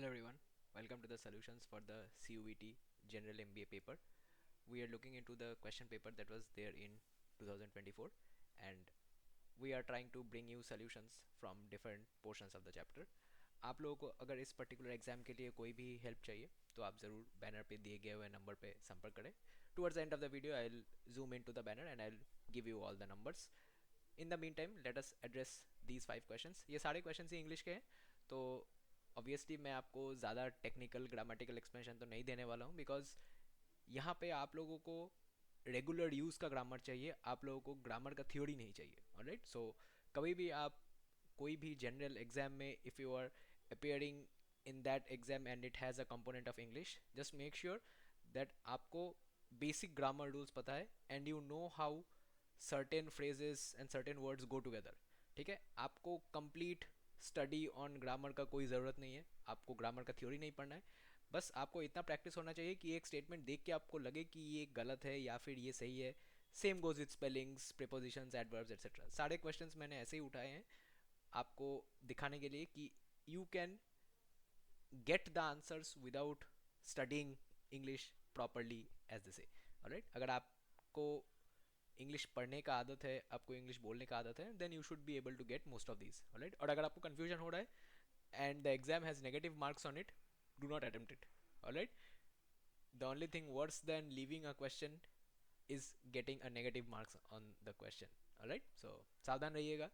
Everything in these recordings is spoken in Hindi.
Hello everyone, welcome to the solutions for the CUET General MBA paper. We are looking into the question paper that was there in 2024 and we are trying to bring you solutions from different portions of the chapter. आप लोगों को अगर इस पर्टिकुलर एग्जाम के लिए कोई भी हेल्प चाहिए तो आप ज़रूर बैनर पे दिए गए हुए नंबर पे संपर्क करें. Towards the end of the video I will zoom in to the banner and I will give you all the numbers. In the mean time let us address these 5 questions. ये सारे क्वेश्चंस ही इंग्लिश के हैं तो ऑब्वियसली मैं आपको ज़्यादा टेक्निकल ग्रामेटिकल एक्सप्लेनेशन तो नहीं देने वाला हूँ बिकॉज यहाँ पे आप लोगों को रेगुलर यूज़ का ग्रामर चाहिए, आप लोगों को ग्रामर का थ्योरी नहीं चाहिए. ऑलराइट, सो कभी भी आप कोई भी जनरल एग्जाम में if you are appearing in that exam and it has a component of English, just make sure that आपको बेसिक ग्रामर रूल्स पता है and you know how certain phrases and certain words go together. ठीक है, आपको कंप्लीट स्टडी ऑन ग्रामर का कोई ज़रूरत नहीं है, आपको ग्रामर का थ्योरी नहीं पढ़ना है. बस आपको इतना प्रैक्टिस होना चाहिए कि एक स्टेटमेंट देख के आपको लगे कि ये गलत है या फिर ये सही है. Same goes with spellings, prepositions, adverbs etcetera. सारे क्वेश्चंस मैंने ऐसे ही उठाए हैं आपको दिखाने के लिए कि you can get the answers without studying English properly as they say. Alright, अगर आपको इंग्लिश पढ़ने का आदत है, आपको इंग्लिश बोलने का आदत है, then you should be able to get most of these. Alright, और अगर आपको कंफ्यूजन हो रहा है and the exam has negative marks on it, do not attempt it. Alright, the only thing worse than leaving a question is getting a negative marks on the question. Alright, so सावधान रहिएगा.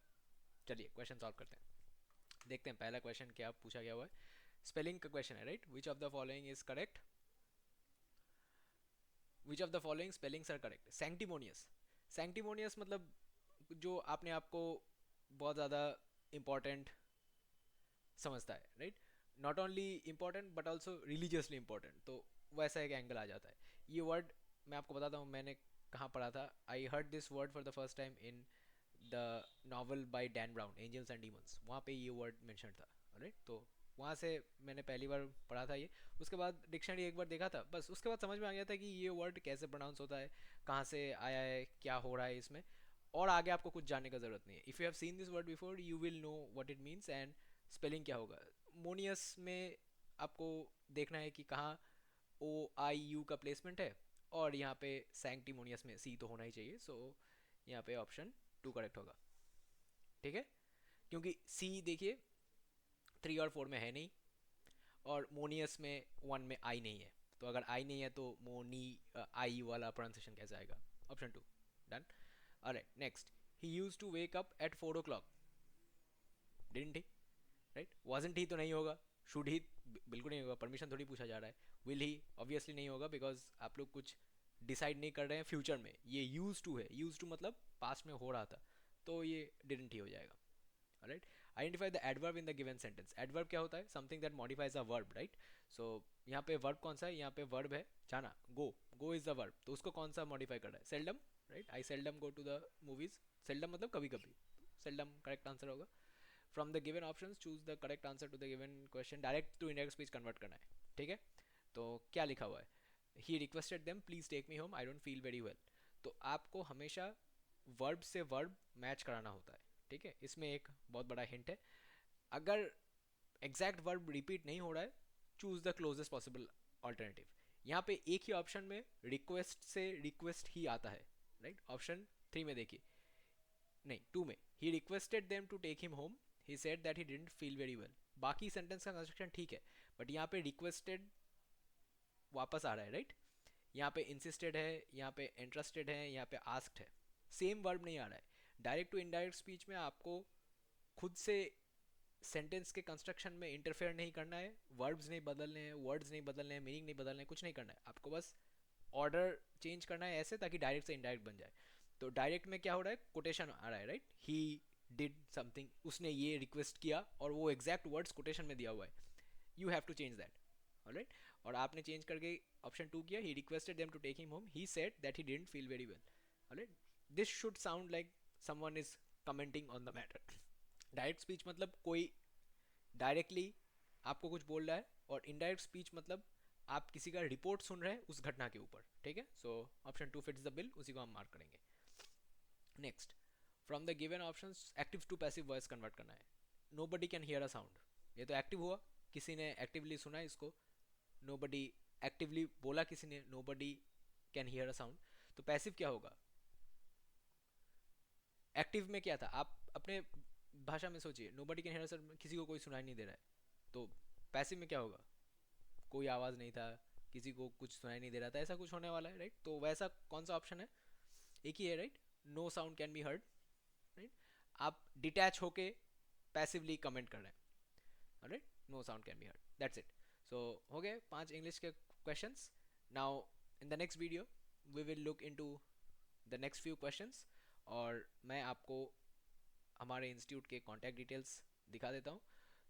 चलिए क्वेश्चन सॉल्व करते हैं. देखते हैं पहला क्वेश्चन क्या पूछा गया हुआ है. स्पेलिंग का क्वेश्चन है. Right, which of the following is correct, which of the following spellings are correct. Sanctimonious, sanctimonious मतलब जो आपने आपको बहुत ज़्यादा इम्पॉर्टेंट समझता है. Right, not only important but also religiously important, तो वैसा एक एंगल आ जाता है. ये वर्ड मैं आपको बताता हूँ मैंने कहाँ पढ़ा था. I heard this word for the first time in the novel by Dan Brown, Angels and Demons. वहाँ पे ये वर्ड मेंशन था. राइट, तो वहाँ से मैंने पहली बार पढ़ा था ये. उसके बाद डिक्शनरी एक बार देखा था, बस उसके बाद समझ में आ गया था कि ये वर्ड कैसे प्रोनाउंस होता है, कहाँ से आया है, क्या हो रहा है इसमें. और आगे आपको कुछ जानने का ज़रूरत नहीं है. If you have seen this word before you will know what it means and spelling क्या होगा. मोनियस में आपको देखना है कि कहाँ ओ आई यू का प्लेसमेंट है, और यहाँ पे सैंक्टिमोनियस में सी तो होना ही चाहिए. सो यहाँ पे ऑप्शन 2 करेक्ट होगा. ठीक है, क्योंकि सी देखिए 3 और 4 में है नहीं, और मोनियस में 1 में आई नहीं है. तो अगर आई नहीं है तो मोनी आई वाला प्रोनाउंसिएशन कैसे आएगा. Option 2 done. Alright, next. He used to wake up at 4 o'clock. Didn't he. Right, wasn't he तो नहीं होगा. शुड ही बिल्कुल नहीं होगा, परमिशन थोड़ी पूछा जा रहा है. विल ही ऑब्वियसली नहीं होगा बिकॉज आप लोग कुछ डिसाइड नहीं कर रहे हैं फ्यूचर में. ये यूज टू है, यूज टू मतलब पास्ट में हो रहा था, तो ये डिडंट ही हो जाएगा. Right, identify the adverb in the given sentence. Adverb क्या होता है, something that modifies a verb. Right, so यहाँ पे वर्ब कौन सा है, यहाँ पे वर्ब है जाना, go. Go is the verb, तो उसको कौन सा मॉडिफाई कर रहा है, seldom. Right, I seldom go to the movies. Seldom मतलब कभी कभी, सेल्डम करेक्ट आंसर होगा. From the given options choose the correct answer to the given question. Direct to indirect speech convert करना है. ठीक है, तो क्या लिखा हुआ है, he requested them please take me home, I don't feel very well. तो आपको हमेशा वर्ब से वर्ब मैच कराना होता है. ठीक है, इसमें एक बहुत बड़ा हिंट है. अगर एग्जैक्ट वर्ब रिपीट नहीं हो रहा है, choose the closest possible alternative. यहाँ पे एक ही ऑप्शन में रिक्वेस्ट से रिक्वेस्ट ही आता है. राइट, ऑप्शन 3 में देखिए, नहीं 2 में, he requested them to take him home, he said that he didn't feel very well. बाकी सेंटेंस का कंस्ट्रक्शन ठीक है, बट यहाँ पे रिक्वेस्टेड वापस आ रहा है. राइट, यहाँ पे इंसिस्टेड है, यहाँ पे इंटरेस्टेड है, यहाँ पे आस्क्ड है. सेम वर्ब नहीं आ रहा है. डायरेक्ट टू इनडायरेक्ट स्पीच में आपको खुद से सेंटेंस के कंस्ट्रक्शन में इंटरफेयर नहीं करना है. वर्ब्स नहीं बदलने हैं, वर्ड्स नहीं बदलने हैं, मीनिंग नहीं बदलने हैं, कुछ नहीं करना है. आपको बस ऑर्डर चेंज करना है ऐसे ताकि डायरेक्ट से इनडायरेक्ट बन जाए. तो डायरेक्ट में क्या हो रहा है, कोटेशन आ रहा है. राइट, ही डिड समथिंग, उसने ये रिक्वेस्ट किया और वो एग्जैक्ट वर्ड्स कोटेशन में दिया हुआ है. You have to change that. Alright, और आपने चेंज करके ऑप्शन 2 किया, he requested them to take him home, he said that he didn't feel very well. Alright, this should sound like someone is commenting on the matter. Direct speech मतलब कोई डायरेक्टली आपको कुछ बोल रहा है, और इनडायरेक्ट स्पीच मतलब आप किसी का रिपोर्ट सुन रहे हैं उस घटना के ऊपर. ठीक है, so option 2 fits the bill, उसी को हम मार्क करेंगे. Next, from the given options active to passive voice convert करना है. Nobody can hear a sound, ये तो एक्टिव हुआ. किसी ने एक्टिवली सुना इसको, नोबडी एक्टिवली बोला किसी ने, nobody can hear a sound. तो पैसिव क्या होगा? एक्टिव में क्या था, आप अपने भाषा में सोचिए, nobody can hear a sound, किसी को कोई सुनाई नहीं दे रहा है। तो पैसिव में क्या होगा? कोई आवाज़ नहीं था, किसी को कुछ सुनाई नहीं दे रहा था, ऐसा कुछ होने वाला है, राइट? तो वैसा कौन सा ऑप्शन है? एक ही है, right? No sound can be heard, right? आप डिटैच होके पैसिवली कमेंट कर रहे हैं, right? No sound can be heard, that's it. So हो गए 5 इंग्लिश के questions. Now in the next video we will look into the next few questions, और मैं आपको हमारे इंस्टीट्यूट के कॉन्टैक्ट डिटेल्स दिखा देता हूँ।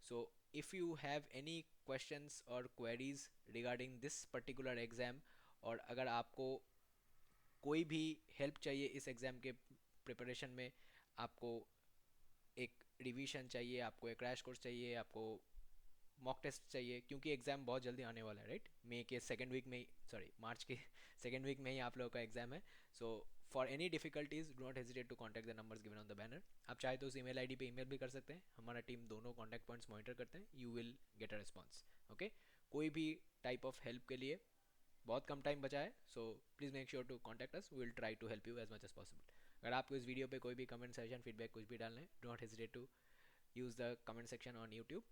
So if you have any questions or queries regarding this particular exam, और अगर आपको कोई भी हेल्प चाहिए इस एग्ज़ाम के प्रिपरेशन में, आपको एक रिवीजन चाहिए, आपको एक क्रैश कोर्स चाहिए, आपको मॉक टेस्ट चाहिए, क्योंकि एग्ज़ाम बहुत जल्दी आने वाला है, राइट? मई के सेकेंड वीक में ही, सॉरी मार्च के सेकेंड वीक में ही आप लोगों का एग्ज़ाम है। So for any difficulties do not hesitate to contact the numbers given on the banner. आप चाहे तो उस ईमेल आईडी पे ईमेल भी कर सकते हैं, हमारा टीम दोनों कॉन्टैक्ट पॉइंट्स मॉनिटर करते हैं, you will get a response. Okay, कोई भी टाइप ऑफ हेल्प के लिए बहुत कम टाइम बचा है, so please make sure to contact us, we will try to help you as much as possible. अगर आपको इस वीडियो पे कोई भी कमेंट, सेशन, फीडबैक कुछ भी डालना है, do not hesitate to use the comment section on YouTube.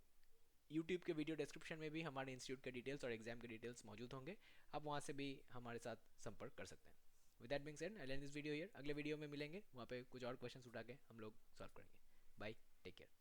YouTube के वीडियो डिस्क्रिप्शन में भी हमारे इंस्टीट्यूट के डिटेल्स और एग्जाम के डिटेल्स मौजूद होंगे, आप वहाँ से भी हमारे साथ संपर्क कर सकते हैं। With that being said, I and this video here. अगले वीडियो में मिलेंगे, वहाँ पे कुछ और क्वेश्चंस उठा के हम लोग सॉल्व करेंगे। Bye, take care.